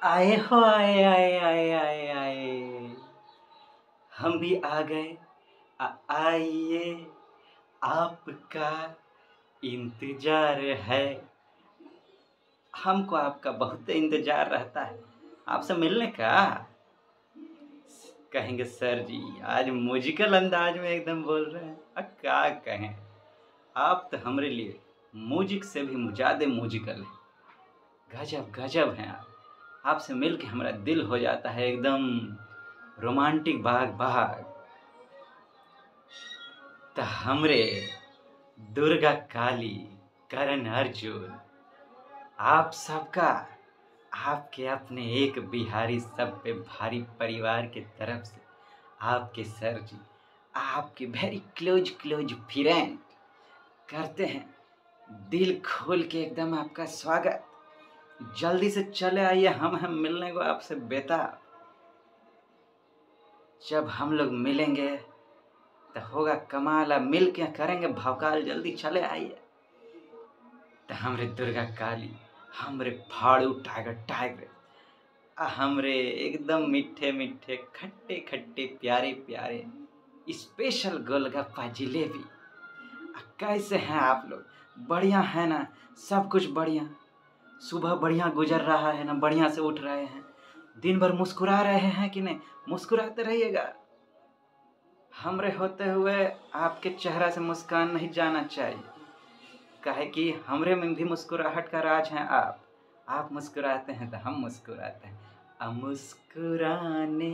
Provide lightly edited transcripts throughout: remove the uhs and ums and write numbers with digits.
आए हो आए आए आए आए आए। हम भी आ गए। आइए, आपका इंतजार है। हमको आपका बहुत इंतजार रहता है आपसे मिलने का। कहेंगे सर जी आज म्यूजिकल अंदाज में एकदम बोल रहे हैं। क्या कहें, आप तो हमारे लिए म्यूजिक से भी ज़्यादा म्यूजिकल है। गजब गजब हैं आप। आपसे मिल के हमारा दिल हो जाता है एकदम रोमांटिक बाग बाग। तो हमरे दुर्गा काली, करण अर्जुन, आप सबका, आपके अपने एक बिहारी सब पे भारी परिवार के तरफ से आपके सर जी, आपके वेरी क्लोज क्लोज फ्रेंड करते हैं दिल खोल के एकदम आपका स्वागत। जल्दी से चले आइए, हम मिलने को आपसे बेताब। जब हम लोग मिलेंगे तो होगा कमाल, अब मिल के करेंगे भौकाल। जल्दी चले आइए। तो हमरे दुर्गा काली, हमरे फाड़ू टाइगर टाइगर, हमरे एकदम मीठे मीठे खट्टे खट्टे प्यारे प्यारे स्पेशल गोलगप्पा जिलेबी। कैसे हैं आप लोग? बढ़िया है ना? सब कुछ बढ़िया। सुबह बढ़िया गुजर रहा है ना? बढ़िया से उठ रहे हैं? दिन भर मुस्कुरा रहे हैं कि नहीं? मुस्कुराते रहिएगा। हमरे होते हुए आपके चेहरा से मुस्कान नहीं जाना चाहिए। काहे कि हमरे में भी मुस्कुराहट का राज है आप मुस्कुराते हैं तो हम मुस्कुराते हैं। अब मुस्कुराने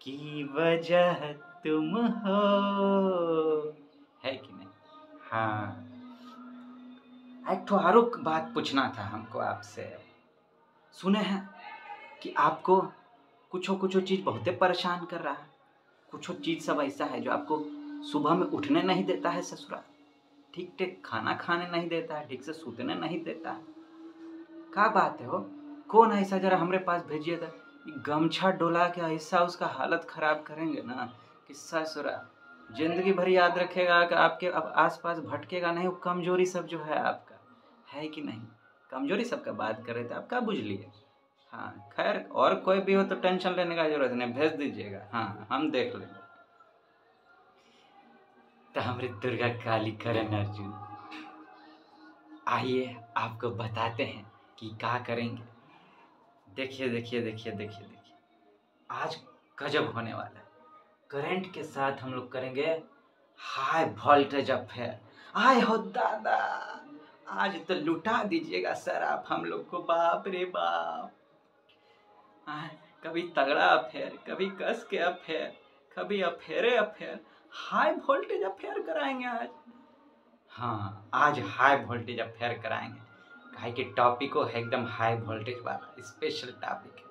की वजह तुम हो, है कि नहीं? हाँ, एक तो आरो बात पूछना था हमको आपसे। सुने हैं कि आपको कुछ चीज़ बहुते परेशान कर रहा है। कुछ चीज़ सब ऐसा है जो आपको सुबह में उठने नहीं देता है ससुराल, ठीक ठीक खाना खाने नहीं देता है, ठीक से सूतने नहीं देता है। क्या बात है हो? कौन है ऐसा? जरा हमरे पास भेजिए तो गमछा डोला के ऐसा उसका हालत खराब करेंगे ना कि ससुरा जिंदगी भर याद रखेगा कि आपके अब आसपास भटकेगा नहीं। वो कमजोरी सब जो है आपका, है कि नहीं? कमजोरी सबका बात कर रहे थे, आप क्या बुझ लिए? हाँ खैर, और कोई भी हो तो टेंशन लेने का जरूरत नहीं, भेज दीजिएगा। हाँ हम देख लेंगे। तो हमरे दुर्गा काली करण अर्जुन, आइए आपको बताते हैं कि क्या करेंगे। देखिए देखिए देखिए देखिए देखिए, आज गजब होने वाला है। करंट के साथ हम लोग करेंगे हाई वोल्टेज अफेयर। आए हो दादा, आज तो लुटा दीजिएगा सर आप हम लोग को। बाप रे बाप, कभी तगड़ा अफेयर, कभी कस के अफेयर, कभी अफेरे अफेयर, हाई वोल्टेज अफेयर कराएंगे आज। हाँ आज हाई वोल्टेज अफेयर कराएंगे। काहे कि टॉपिक है एकदम हाई वोल्टेज वाला, स्पेशल टॉपिक है।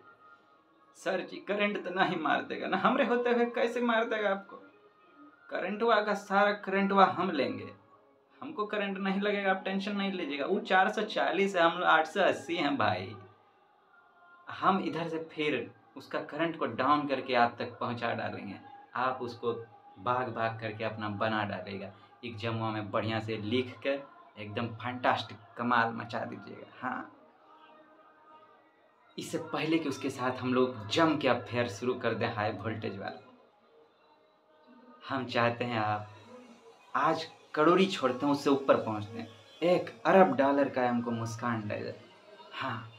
सर जी करंट तो नहीं मार देगा ना? हमरे होते हुए कैसे मार देगा आपको? करंटवा का सारा करंटवा हम लेंगे, हमको करंट नहीं लगेगा, आप टेंशन नहीं लीजिएगा। वो 440 है, हम लोग 880 हैं भाई। हम इधर से फिर उसका करंट को डाउन करके आप तक पहुंचा डालेंगे। आप उसको भाग भाग करके अपना बना डालेगा। एक जमुआ में बढ़िया से लिख कर एकदम फैंटास्टिक कमाल मचा दीजिएगा। हाँ, इससे पहले कि उसके साथ हम लोग जम के अफेयर शुरू कर दें हाई वोल्टेज वाला, हम चाहते हैं आप आज करोड़ी छोड़ते हैं उससे ऊपर पहुंचते हैं। $1 अरब का हमको मुस्कान दे दे। हाँ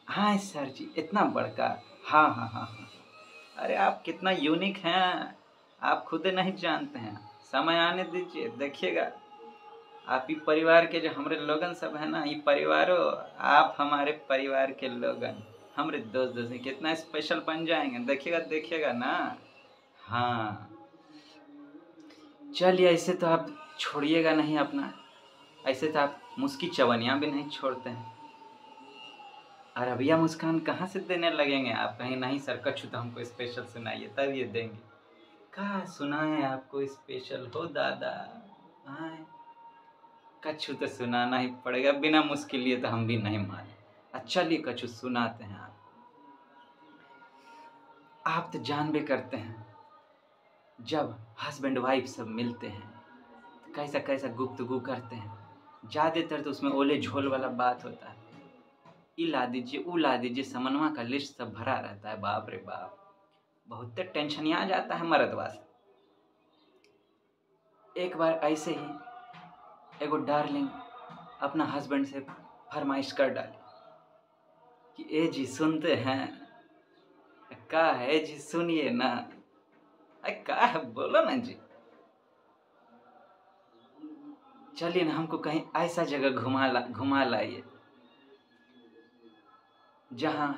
हाँ सर जी, इतना बड़का। हाँ हाँ हाँ हाँ, अरे आप कितना यूनिक हैं, आप खुद नहीं जानते हैं। समय आने दीजिए, देखिएगा। आप ही परिवार के जो हमारे लोगन सब है ना, ये परिवारों, आप हमारे परिवार के लोगन, हमारे दोस्त दोस्त कितना स्पेशल बन जाएंगे, देखिएगा देखिएगा ना। हाँ चलिए, ऐसे तो आप छोड़िएगा नहीं अपना, ऐसे तो आप मुस्की चवनियाँ भी नहीं छोड़ते हैं। अरबिया मुस्कान कहाँ से देने लगेंगे आप? कहीं नहीं सर, कछु तो हमको स्पेशल सुनाइए तब ये देंगे। कहाँ सुनाएं आपको स्पेशल हो दादा? आए कछु तो सुनाना ही पड़ेगा, बिना मुश्किल लिए तो हम भी नहीं माने। चलिए कछु सुनाते हैं। आप तो जानबे करते हैं, जब हस्बैंड वाइफ सब मिलते हैं तो कैसा कैसा गुफ्तगू करते हैं। ज़्यादातर तो उसमें ओले झोल वाला बात होता है। ई ला दीजिए, ऊ ला दीजिए, सामनवा का लिस्ट सब भरा रहता है। बाप रे बाप, बहुत टेंशन आ जाता है मर्दवा से। एक बार ऐसे ही एगो डार्लिंग अपना हस्बैंड से फरमाइश कर डाली कि ए जी सुनते हैं। का है जी, सुनिए ना। का है, बोलो ना जी। चलिए ना, हमको कहीं ऐसा जगह घुमा लाइए जहाँ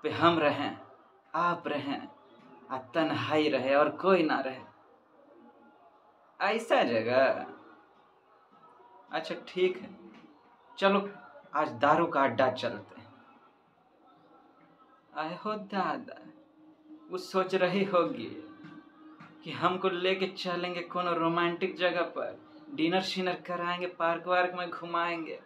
पे हम रहें, आप रहें, तन्हाई रहे और कोई ना रहे, ऐसा जगह। अच्छा ठीक है, चलो आज दारू का अड्डा चलते हैं। आए हो दादा, वो सोच रही होगी कि हमको लेके चलेंगे कोनो रोमांटिक जगह पर, डिनर शिनर कराएंगे, पार्क वार्क में घुमाएंगे।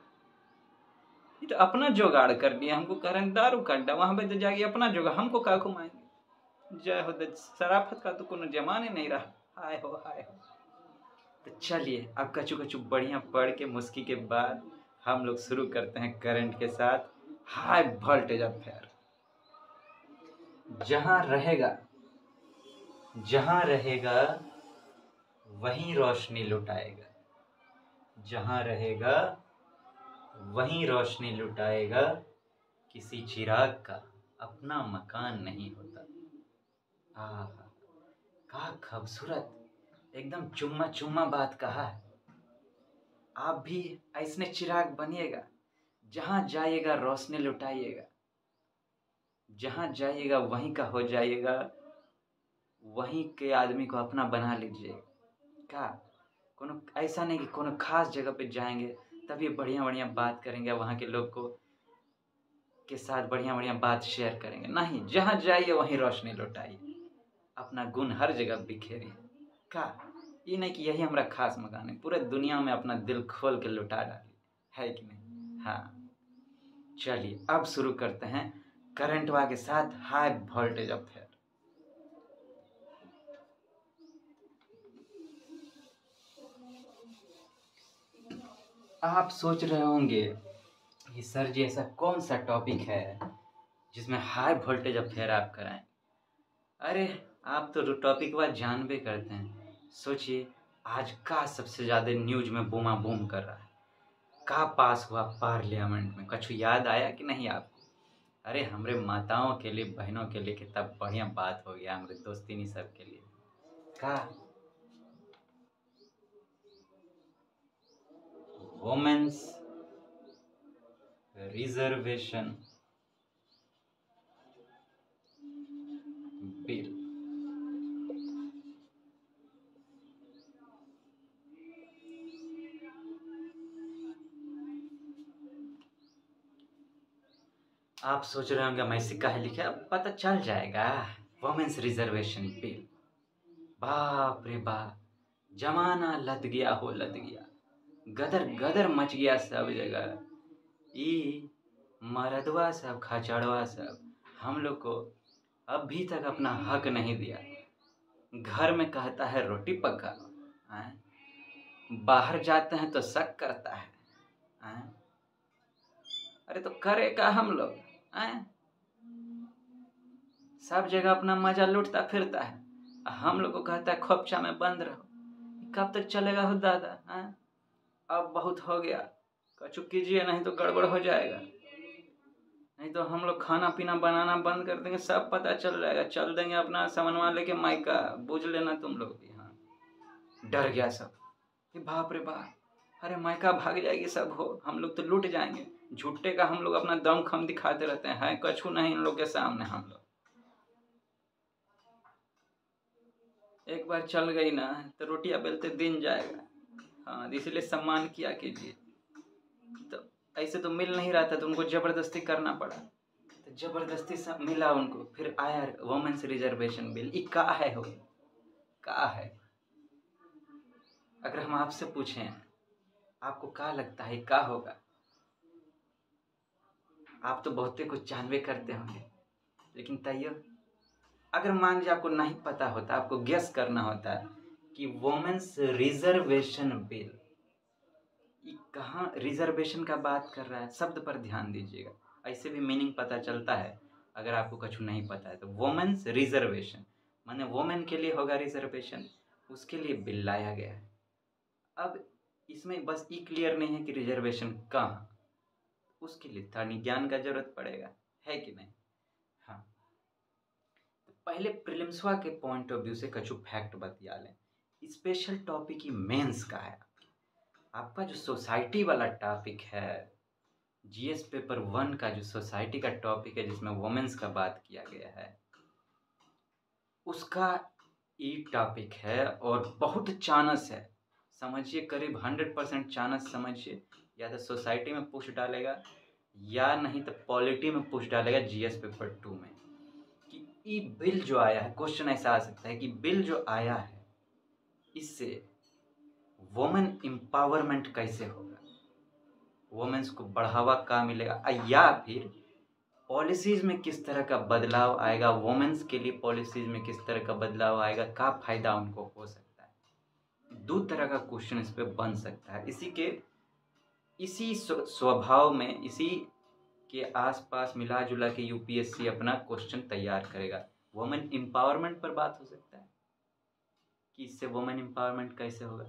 ये तो अपना जुगाड़ कर दिया, हमको कह रहे हैं दारू का अड्डा, वहां पे तो जाके अपना जुगाड़, हमको क्या घुमाएंगे। जय हो, शराफत का तो कोनो जमाने नहीं रहा। हाय हो हाय हो। तो चलिए अब कचू कचू बढ़िया पढ़ के मुस्की के बाद हम लोग शुरू करते हैं करंट के साथ हाई वोल्टेज अफेयर। जहां रहेगा वहीं रोशनी लुटाएगा, जहां रहेगा वहीं रोशनी लुटाएगा, किसी चिराग का अपना मकान नहीं होता। आहा, क्या खूबसूरत, एकदम चुम्मा चुम्मा बात कहा है। आप भी ऐसने चिराग बनिएगा, जहां जाइएगा रोशनी लुटाइएगा, जहां जाइएगा वहीं का हो जाइएगा, वहीं के आदमी को अपना बना लीजिए। क्या कोनो ऐसा नहीं कि कोनो खास जगह पे जाएंगे तभी बढ़िया बढ़िया बात करेंगे, वहाँ के लोग को के साथ बढ़िया बढ़िया बात शेयर करेंगे। नहीं, जहाँ जाइए वहीं रोशनी लुटाइए, अपना गुण हर जगह बिखेरिए। का ये नहीं कि यही हमारा खास मकान है, पूरे दुनिया में अपना दिल खोल के लुटा डालिए, है कि नहीं। हाँ, चलिए अब शुरू करते हैं करंटवा के साथ हाई वोल्टेज अफेयर। आप सोच रहे होंगे कि सर जी ऐसा कौन सा टॉपिक है जिसमें हाई वोल्टेज अफेयर आप कराएं। अरे आप तो टॉपिक वाइज जानबे करते हैं। सोचिए आज का सबसे ज़्यादा न्यूज में बूमा बूम कर रहा है, का पास हुआ पार्लियामेंट में, कछु याद आया कि नहीं आपको। अरे हमारे माताओं के लिए, बहनों के लिए कितना बढ़िया बात हो गया, हमारे दोस्तिनी सब के लिए। का वुमेन्स रिजर्वेशन बिल। आप सोच रहे होंगे मैं सिक्का है लिखा, अब पता चल जाएगा। वुमेन्स रिजर्वेशन बिल, बाप रे बाप, जमाना लद गया हो, लद गया, गदर गदर मच गया सब जगह। ई मरदवा सब, खचड़वा सब हम लोग को अभी तक अपना हक नहीं दिया। घर में कहता है रोटी पका, बाहर जाते हैं तो शक करता है। अरे तो करेगा हम लोग, सब जगह अपना मजा लूटता फिरता है, हम लोग को कहता है खोपचा में बंद रहो। कब तक चलेगा हो दादा। अब बहुत हो गया, कछु कीजिए नहीं तो गड़बड़ हो जाएगा, नहीं तो हम लोग खाना पीना बनाना बंद कर देंगे, सब पता चल जाएगा, चल देंगे अपना सामनवा लेके मायका, बुझ लेना तुम लोग भी। हाँ, डर गया सब कि बाप रे बाप, अरे मायका भाग जाएगी सब हो, हम लोग तो लूट जाएंगे। झूठे का हम लोग अपना दम खम दिखाते रहते हैं, कछु नहीं इन लोग के सामने हम लोग। एक बार चल गई ना तो रोटियां बेलते दिन जाएगा। हाँ, इसलिए सम्मान किया कीजिए। तो ऐसे तो मिल नहीं रहा था तो उनको जबरदस्ती करना पड़ा, तो जबरदस्ती सब मिला उनको, फिर आया वुमेन्स रिजर्वेशन बिल। ये का है हो, का है। अगर हम आपसे पूछें आपको क्या लगता है का होगा, आप तो बहुते कुछ जानबे करते होंगे, लेकिन तैयो अगर मान लीजिए आपको नहीं पता होता, आपको गेस करना होता कि वुमेन्स रिजर्वेशन बिल ये कहाँ रिजर्वेशन का बात कर रहा है, शब्द पर ध्यान दीजिएगा, ऐसे भी मीनिंग पता चलता है अगर आपको कुछ नहीं पता है तो। वोमेन्स रिजर्वेशन माने वोमेन के लिए होगा रिजर्वेशन, उसके लिए बिल लाया गया है। अब इसमें बस ये क्लियर नहीं है कि रिजर्वेशन कहाँ, उसके लिए थोड़ा ज्ञान का जरूरत पड़ेगा, है कि नहीं। हाँ, तो पहले प्रीलिम्सवा के पॉइंट ऑफ व्यू से कछु फैक्ट बतिया लें। स्पेशल टॉपिक ही मेंस का है। आपका जो सोसाइटी वाला टॉपिक है, जीएस पेपर 1 का जो सोसाइटी का टॉपिक है जिसमें वुमेन्स का बात किया गया है, उसका ई टॉपिक है और बहुत चांस है, समझिए करीब 100% चांस समझिए, या तो सोसाइटी में पूछ डालेगा या नहीं तो पॉलिटी में पूछ डालेगा जीएस पेपर 2 में कि ई बिल जो आया है, क्वेश्चन ऐसा आ सकता है कि बिल जो आया है इससे वुमेन एम्पावरमेंट कैसे होगा, वुमेन्स को बढ़ावा कहाँ मिलेगा, या फिर पॉलिसीज में किस तरह का बदलाव आएगा, वुमेन्स के लिए पॉलिसीज में किस तरह का बदलाव आएगा, क्या फायदा उनको हो सकता है। दो तरह का क्वेश्चन इस पे बन सकता है। इसी स्वभाव में, इसी के आसपास मिला जुला के यूपीएससी अपना क्वेश्चन तैयार करेगा। वुमेन एम्पावरमेंट पर बात हो सकता है कि इससे वुमेन एम्पावरमेंट कैसे होगा,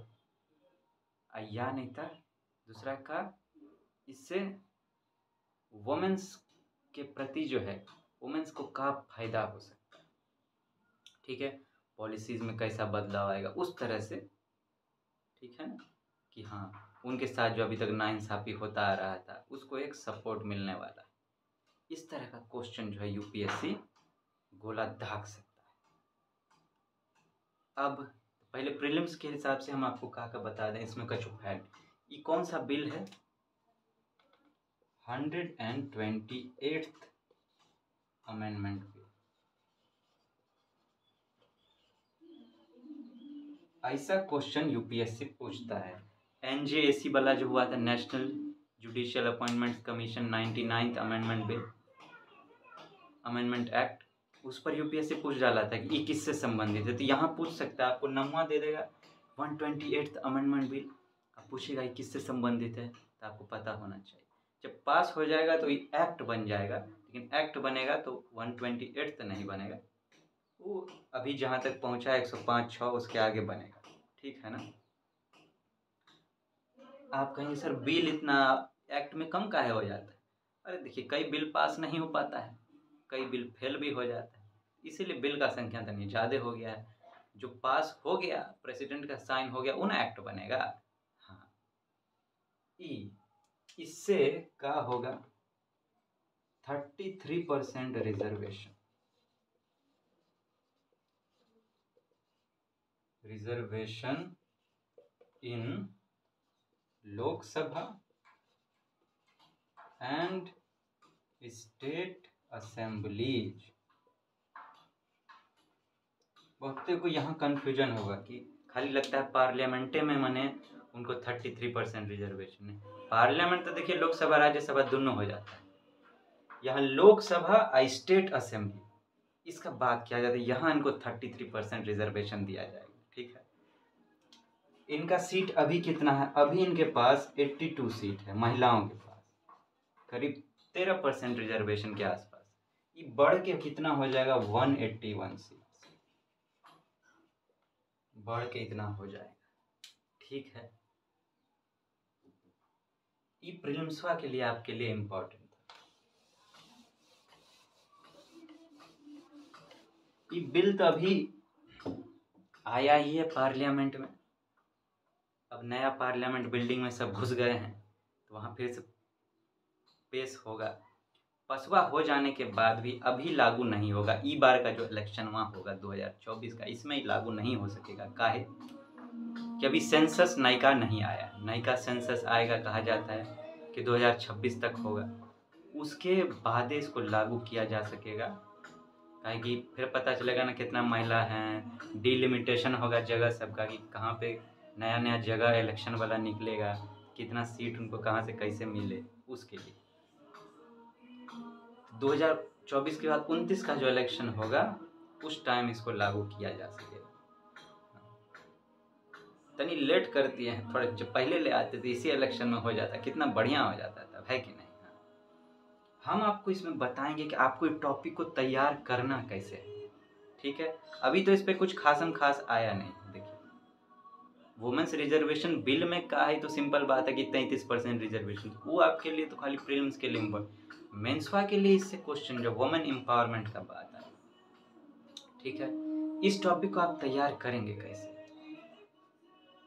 या नहीं था दूसरा का इससे वुमेन्स के प्रति जो है वुमेन्स को क्या फायदा हो सकता है, ठीक है, पॉलिसीज में कैसा बदलाव आएगा उस तरह से, ठीक है ना, कि हाँ उनके साथ जो अभी तक नाइंसाफी होता आ रहा था उसको एक सपोर्ट मिलने वाला है। इस तरह का क्वेश्चन जो है यूपीएससी गोला दाग सकता है। अब पहले प्रीलिम्स के हिसाब से हम आपको क्या बता दें इसमें कुछ फैक्ट। ये कौन सा बिल है, 128th अमेंडमेंट बिल। ऐसा क्वेश्चन यूपीएससी पूछता है। एनजेएसी वाला जो हुआ था, national judicial appointment commission 99th amendment bill, amendment act, उस पर यूपीएससी पूछ डाला था कि ये किससे संबंधित है, तो यहाँ पूछ सकता है, आपको नमवा दे देगा 128th अमेंडमेंट बिल, अब पूछेगा ये किससे संबंधित है तो आपको पता होना चाहिए। जब पास हो जाएगा तो ये एक्ट बन जाएगा, लेकिन एक्ट बनेगा तो 128th नहीं बनेगा, वो अभी जहाँ तक पहुँचा 105(6) उसके आगे बनेगा, ठीक है ना। आप कहेंगे सर बिल इतना एक्ट में कम काहे हो जाता है, अरे देखिए कई बिल पास नहीं हो पाता है, कई बिल फेल भी हो जाता है, इसीलिए बिल का संख्या तनी ज़्यादा हो गया है। जो पास हो गया, प्रेसिडेंट का साइन हो गया, उन एक्ट बनेगा। हाँ, इससे क्या होगा, 33% reservation in Lok Sabha and state assemblies. बहुतों को यहाँ कंफ्यूजन होगा कि खाली लगता है पार्लियामेंटे में मने उनको 33% रिजर्वेशन है। पार्लियामेंट तो देखिए लोकसभा राज्यसभा दोनों हो जाता है, यहाँ लोकसभा और स्टेट असेंबली इसका बात किया जाता है, यहाँ इनको 33% रिजर्वेशन दिया जाएगा, ठीक है। इनका सीट अभी कितना है, अभी इनके पास 82 सीट है, महिलाओं के पास करीब 13% रिजर्वेशन के आसपास, ये बढ़ के कितना हो जाएगा 181 सीट, बढ़ के इतना हो जाएगा, ठीक है। ये प्रीलिम्सवा के लिए आपके लिए इम्पोर्टेंट है। ये बिल तो अभी आया ही है पार्लियामेंट में, अब नया पार्लियामेंट बिल्डिंग में सब घुस गए हैं तो वहाँ फिर से पेश होगा। पसवा हो जाने के बाद भी अभी लागू नहीं होगा, ई बार का जो इलेक्शन वहाँ होगा 2024 का, इसमें लागू नहीं हो सकेगा, काहे कि अभी सेंसस नयका नहीं आया, नयका सेंसस आएगा कहा जाता है कि 2026 तक होगा, उसके बाद इसको लागू किया जा सकेगा, काहे कि फिर पता चलेगा ना कितना महिला हैं, डिलिमिटेशन होगा जगह सबका कि कहाँ पे नया नया जगह इलेक्शन वाला निकलेगा, कितना सीट उनको कहाँ से कैसे मिले, उसके लिए 2024 के बाद 29 का जो इलेक्शन होगा उस टाइम इसको लागू किया जा सकेगा। तनी लेट कर दिए हैं, थोड़ा जब पहले ले आते तो इसी इलेक्शन में हो जाता, कितना बढ़िया हो जाता तब, है कि नहीं। हम आपको इसमें बताएंगे कि आपको इस टॉपिक को तैयार करना कैसे है, ठीक है। अभी तो इस पर कुछ खासम खास आया नहीं। देखिए वुमेन्स रिजर्वेशन बिल में का है तो सिंपल बात है कि 33% रिजर्वेशन, वो आपके लिए तो खाली प्रीलिम्स के लिए इम्पोर्टेंट, मेंसवा के लिए इससे क्वेश्चन जो वुमेन एम्पावरमेंट का बात है, ठीक है। इस टॉपिक को आप तैयार करेंगे कैसे,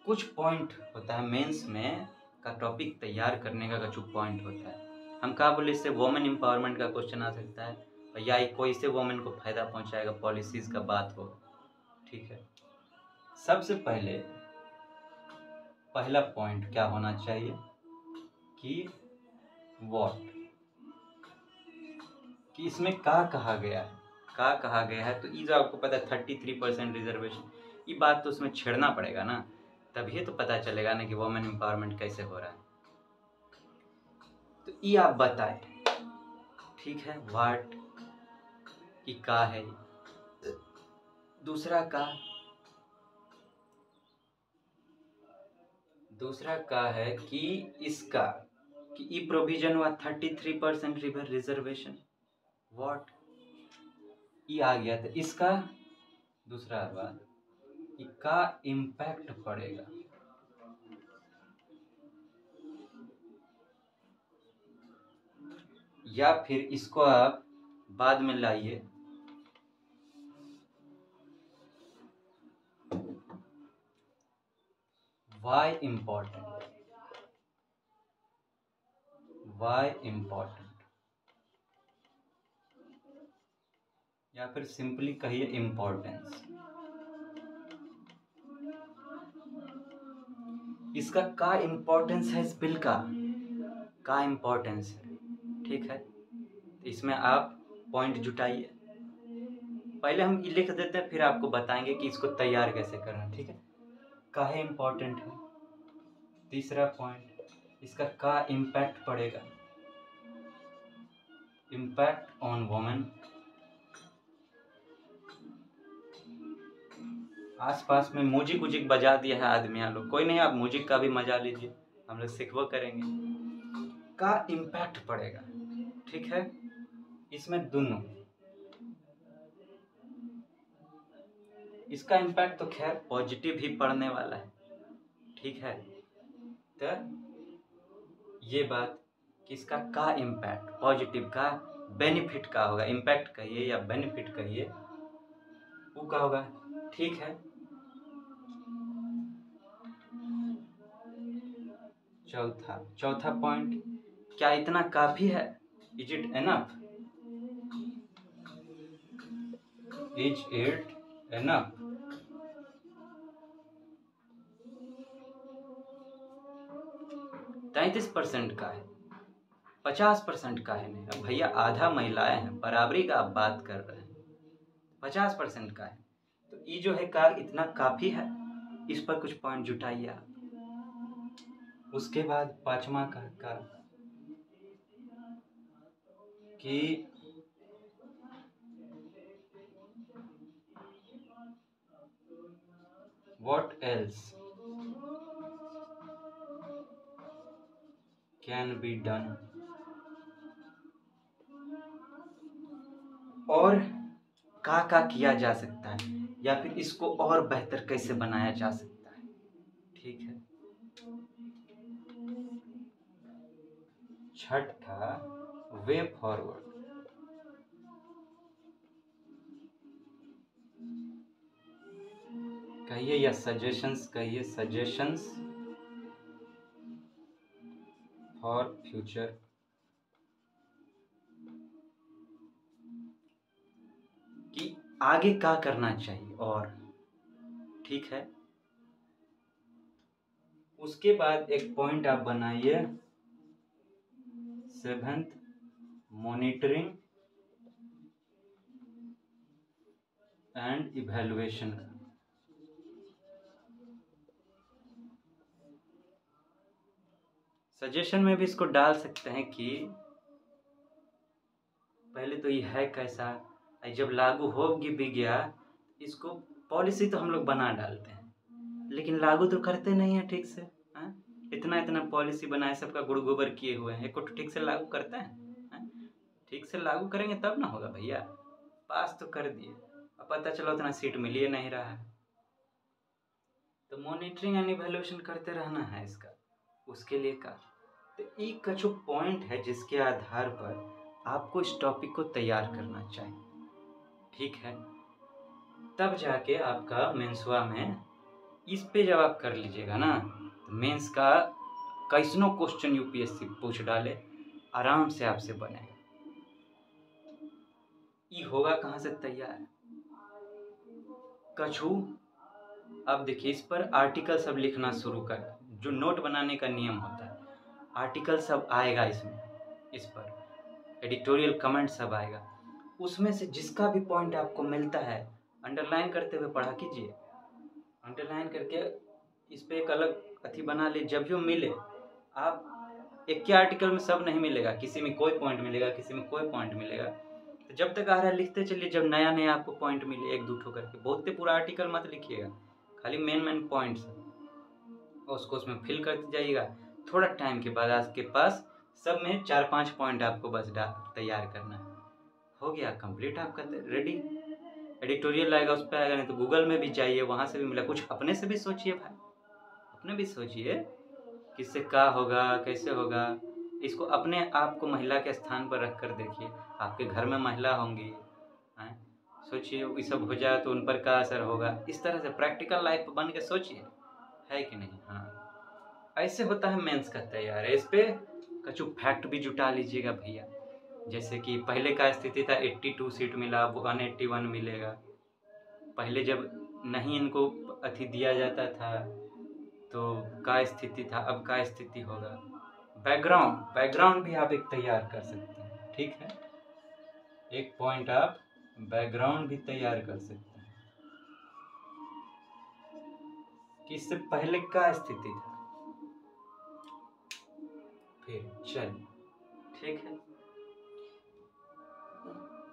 कुछ पॉइंट होता है मेंस में का टॉपिक तैयार करने का कुछ पॉइंट होता है। हम क्या बोले, इससे वुमेन एम्पावरमेंट का क्वेश्चन आ सकता है, या कोई से वुमेन को फायदा पहुंचाएगा, पॉलिसीज का बात हो, ठीक है। सबसे पहला पॉइंट क्या होना चाहिए कि व्हाट, कि इसमें का कहा गया है, तो ये जो आपको पता है 33% रिजर्वेशन, ये बात तो उसमें छेड़ना पड़ेगा ना, तभी तो पता चलेगा ना कि वुमेन एम्पावरमेंट कैसे हो रहा है। तो ये आप बताएं, ठीक है, व्हाट कि का है। दूसरा का है कि इसका कि ई प्रोविजन हुआ 33% रिजर्वेशन, व्हाट ये आ गया, तो इसका दूसरा बात कि का इम्पैक्ट पड़ेगा, या फिर इसको आप बाद में लाइए, वाई इम्पोर्टेंट, या फिर सिंपली कहिए इम्पोर्टेंस। इसका का इम्पोर्टेंस है, इस बिल का इम्पोर्टेंस है, ठीक है। इसमें आप पॉइंट जुटाइए, पहले हम लिख देते हैं फिर आपको बताएंगे कि इसको तैयार कैसे करना, ठीक है। काहे इम्पोर्टेंट है, तीसरा पॉइंट इसका का इम्पैक्ट पड़ेगा, इम्पैक्ट ऑन वुमेन, आसपास में म्यूजिक उजिक बजा दिया है आदमी लोग, कोई नहीं, आप म्यूजिक का भी मजा लीजिए, हम लोग सीखबो करेंगे। का इम्पैक्ट पड़ेगा, ठीक है, इसमें दोनों, इसका इम्पैक्ट तो खैर पॉजिटिव ही पड़ने वाला है, ठीक है। तो ये बात कि इसका का इम्पैक्ट पॉजिटिव का बेनिफिट का होगा, इम्पैक्ट कहिए या बेनिफिट कहिए, वो का होगा, ठीक है। चौथा पॉइंट, क्या इतना काफी है, is it enough, is it enough. 33% का है, 50% का है नहीं। अब भैया आधा महिलाएं हैं, बराबरी का आप बात कर रहे हैं, 50% का है, तो ये जो है कार इतना काफी है, इस पर कुछ पॉइंट जुटाइए आप। उसके बाद पांचवा का कि what else can be done, और का किया जा सकता है, या फिर इसको और बेहतर कैसे बनाया जा सकता है, ठीक है। छठा, वे फॉरवर्ड, कहिए या सजेशंस कहिए, सजेशंस फॉर फ्यूचर, कि आगे क्या करना चाहिए, और ठीक है। उसके बाद एक पॉइंट आप बनाइए, 7th, monitoring and evaluation. Suggestion में भी इसको डाल सकते हैं कि पहले तो ये है कैसा, जब लागू हो भी गया, इसको पॉलिसी तो हम लोग बना डालते हैं, लेकिन लागू तो करते नहीं है ठीक से। हाँ? इतना इतना पॉलिसी बनाए, सबका गुड़ गोबर किए हुए हैं, एक ठीक से लागू करते हैं? हाँ? ठीक से लागू करेंगे तब ना होगा भैया। पास तो कर दिए, अब पता चला उतना सीट मिल ही नहीं रहा है। तो मॉनिटरिंग एंड इवैल्यूएशन करते रहना है इसका, उसके लिए का तो एक कछु पॉइंट है जिसके आधार पर आपको इस टॉपिक को तैयार करना चाहिए, ठीक है। तब जाके आपका मेंसवा में इस पे जब आप कर लीजिएगा ना, तो मेंस का कैसनो क्वेश्चन यूपीएससी पूछ डाले, आराम से आपसे बनेगा। ये होगा कहाँ से तैयार? कछु अब देखिए, इस पर आर्टिकल सब लिखना शुरू कर, जो नोट बनाने का नियम होता है, आर्टिकल सब आएगा इसमें, इस पर एडिटोरियल कमेंट सब आएगा। उसमें से जिसका भी पॉइंट आपको मिलता है अंडरलाइन करते हुए पढ़ा कीजिए। अंडरलाइन करके इस पे एक अलग अथी बना ले, जब जो मिले आप, एक के आर्टिकल में सब नहीं मिलेगा, किसी में कोई पॉइंट मिलेगा, किसी में कोई पॉइंट मिलेगा। तो जब तक आ रहा है लिखते चलिए, जब नया नया आपको पॉइंट मिले एक दो ठो करके, बहुत पूरा आर्टिकल मत लिखिएगा, खाली मेन पॉइंट्स उसको उसमें फिल करते जाइएगा। थोड़ा टाइम के बाद आपके पास सब में 4-5 पॉइंट आपको बस तैयार करना है, हो गया कंप्लीट आपका रेडी। एडिटोरियल आएगा उस पर आएगा, नहीं तो गूगल में भी जाइए, वहाँ से भी मिला। कुछ अपने से भी सोचिए भाई, अपने भी सोचिए किससे क्या होगा, कैसे होगा। इसको अपने आप को महिला के स्थान पर रख कर देखिए, आपके घर में महिला होंगी, सोचिए ये सब हो जाए तो उन पर क्या असर होगा। इस तरह से प्रैक्टिकल लाइफ बन के सोचिए, है कि नहीं। हाँ, ऐसे होता है मेंस का तैयार है। इस पे कछु फैक्ट भी जुटा लीजिएगा भैया, जैसे कि पहले का स्थिति था 82 सीट मिला, अब 181 मिलेगा। पहले जब नहीं इनको अथी दिया जाता था तो क्या स्थिति था, अब क्या स्थिति होगा। बैकग्राउंड भी आप एक तैयार कर सकते हैं, ठीक है। एक पॉइंट आप बैकग्राउंड भी तैयार कर सकते हैं कि इससे पहले क्या स्थिति था, फिर चल ठीक है।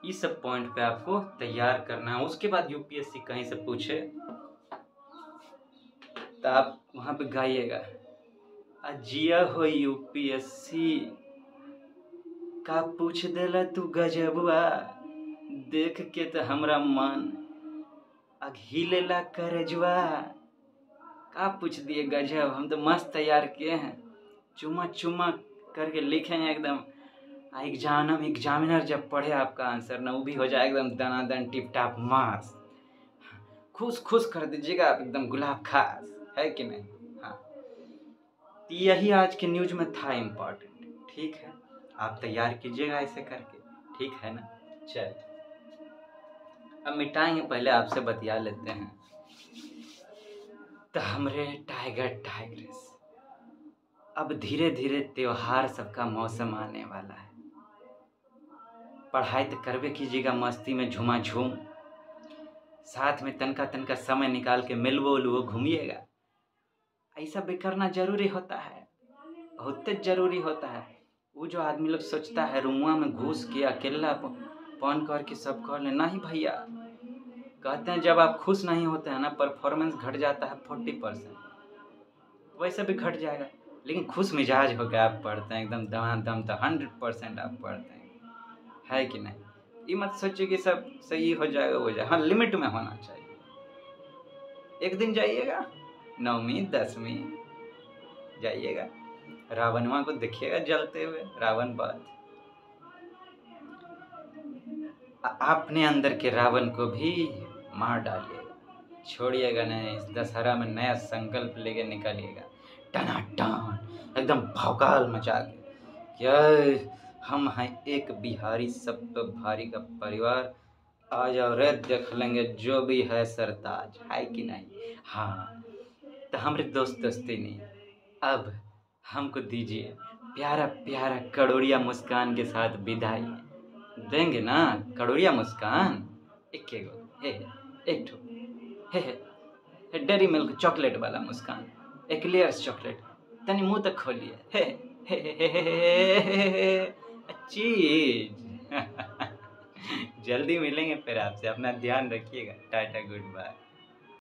इस सब पॉइंट पे आपको तैयार करना है। उसके बाद यूपीएससी कहीं से पूछे तो आप वहां पे गाइएगा, अजिया हो यूपीएससी का पूछ देला तू गजबुआ, देख के तो हमरा मन अघिलेला करजवा। का पूछ दिए गजब, हम तो मस्त तैयार किए हैं, चुमा चुमा करके लिखेंगे एकदम। एग्जामिनर जब पढ़े आपका आंसर ना, वो भी हो जाए एकदम दनादन टिप टाप मार्क्स, खुश खुश कर दीजिएगा आप एकदम गुलाब खास, है कि नहीं। हाँ, यही आज के न्यूज में था इम्पोर्टेंट, ठीक है। आप तैयार कीजिएगा ऐसे करके, ठीक है ना। चल अब मिटाएंगे, पहले आपसे बतिया लेते हैं। तो हमरे टाइग्रेस, अब धीरे धीरे त्योहार सबका मौसम आने वाला है। पढ़ाई तो करवे कीजिएगा, मस्ती में झूमाझूम, साथ में तनका तनका समय निकाल के मिलवो उलवो घूमिएगा। ऐसा भी करना जरूरी होता है, बहुत जरूरी होता है। वो जो आदमी लोग सोचता है रूमुआ में घुस के अकेला पॉन करके सब कर ले, नहीं भैया। कहते हैं जब आप खुश नहीं होते हैं ना, परफॉर्मेंस घट जाता है 40%, वैसे भी घट जाएगा। लेकिन खुश मिजाज होकर आप पढ़ते हैं एकदम दमादम, तो 100% आप पढ़ते हैं, है कि नहीं। ये मत सोचिए कि सब सही हो जाएगा, हो जाए, हाँ लिमिट में होना चाहिए। एक दिन जाइएगा 9वीं 10वीं जाइएगा, रावणवा को देखिएगा जलते हुए, रावण बात। अपने अंदर के रावण को भी मार डालिएगा, छोड़िएगा नहीं। इस दशहरा में नया संकल्प लेके निकलिएगा, टनाटन एकदम भौकाल मचा के, क्या हम हैं एक बिहारी सब पे भारी का परिवार, आ जाओ रे देख लेंगे जो भी है सरताज, है कि नहीं। हाँ, तो हमारे दोस्ती नहीं, अब हमको दीजिए प्यारा प्यारा कड़ोरिया मुस्कान के साथ विदाई, देंगे ना कड़ोरिया मुस्कान। एक एक ठो हे डेरी मिल्क चॉकलेट वाला मुस्कान, एक्लेयर्स चॉकलेट, तनी मुंह तक खोलिए, हे चीज। जल्दी मिलेंगे फिर आपसे, अपना ध्यान रखिएगा, टाटा गुड बाय।